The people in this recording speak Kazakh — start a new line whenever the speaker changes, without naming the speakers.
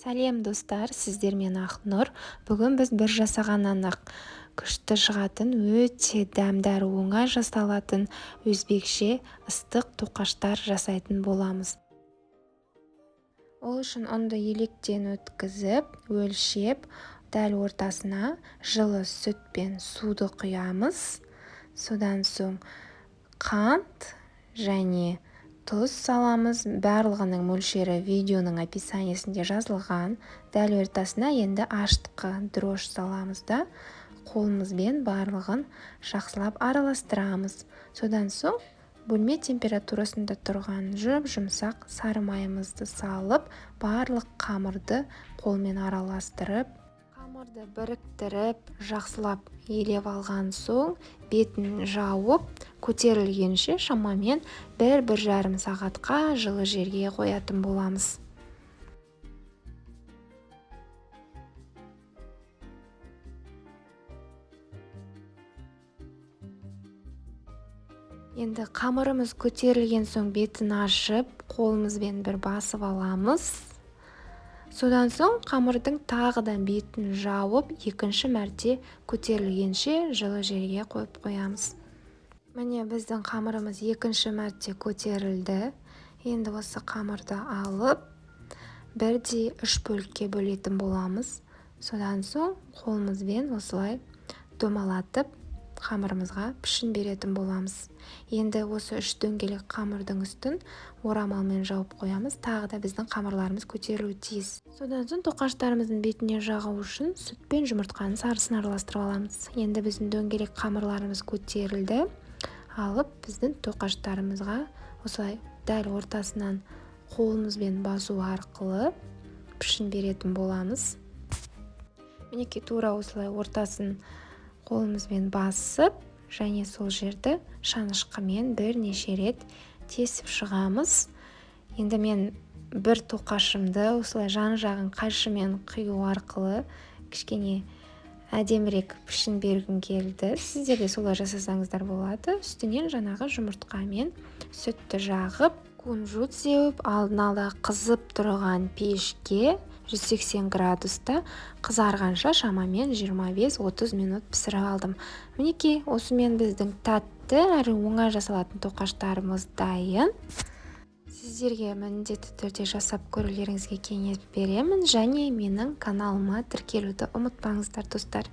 Сәлем достар, сіздермен Ақнұр. Бүгін біз бір жасағаннан ақ күшті шығатын, өте дәмдәрі оңай жасалатын өзбекше ыстық тоқаштар жасайтын боламыз. Ол үшін ұнды електен өткізіп, өлшеп, дәл ортасына жылы сүт пен суды құямыз. Содан соң қант және тұз саламыз. Барлығының мөлшері видеоның описаниесінде жазылған. Дәл ортасына енді аштыққа дрожж саламыз да қолымызбен барлығын жақсылап араластырамыз. Содан соң бөлме температурасында тұрған жұмсақ сары майымызды салып, барлық қамырды қолмен араластырып, қамырды біріктіріп, жақсылап елеп алған соң бетін жауып, көтерілгенше шамамен 1-1,5 сағатқа жылы жерге қоятын боламыз. Енді қамырымыз көтерілген соң бетін ашып, қолымызбен бір басып аламыз. Содан соң қамырдың тағыдан бетін жауып, екінші мәрте көтерілгенше жылы жерге қойып қоямыз. Міне біздің қамырымыз екінші мәрте көтерілді. Енді осы қамырды алып, 1/3 бөлікке бөлетін боламыз. Содан соң қолымызбен осылай домалатып, қамырымызға пішін беретін боламыз. Енді осы 3 дөңгелек қамырдың үстін орамалмен жауып қоямыз. Тағы да біздің қамырларымыз көтерілуі тиіс. Содан соң тоқаштарымыздың бетіне жағу үшін сүт пен жұмыртқаның сарысын араластырып аламыз. Енді біздің дөңгелек қамырларымыз көтерілді. Алып біздің тоқаштарымызға осылай дәл ортасынан қолымызбен басу арқылы пішін беретін боламыз. Мінекей тура осылай ортасын қолымызбен басып, және сол жерді шанышқымен бірнеше рет тесіп шығамыз. Енді мен бір тоқашымды осылай жан-жағын қайшымен қию арқылы кішкене әдемірек пішін бергім келді. Сіздер де солай жасасаңыздар болады. Үстінен жаңағы жұмыртқамен сүтті жағып, кунжут сеуіп, алдын ала қызып тұрған пешке 180 градуста қызарғанша шамамен 25-30 минут пісіріп алдым. Мінекей, осымен біздің тәтті әрі оңай жасалатын тоқаштарымыз дайын. Сіздерге міндетті түрде жасап көрулеріңізге кеңес беремін, және менің каналыма тіркелуді ұмытпаңыздар достар.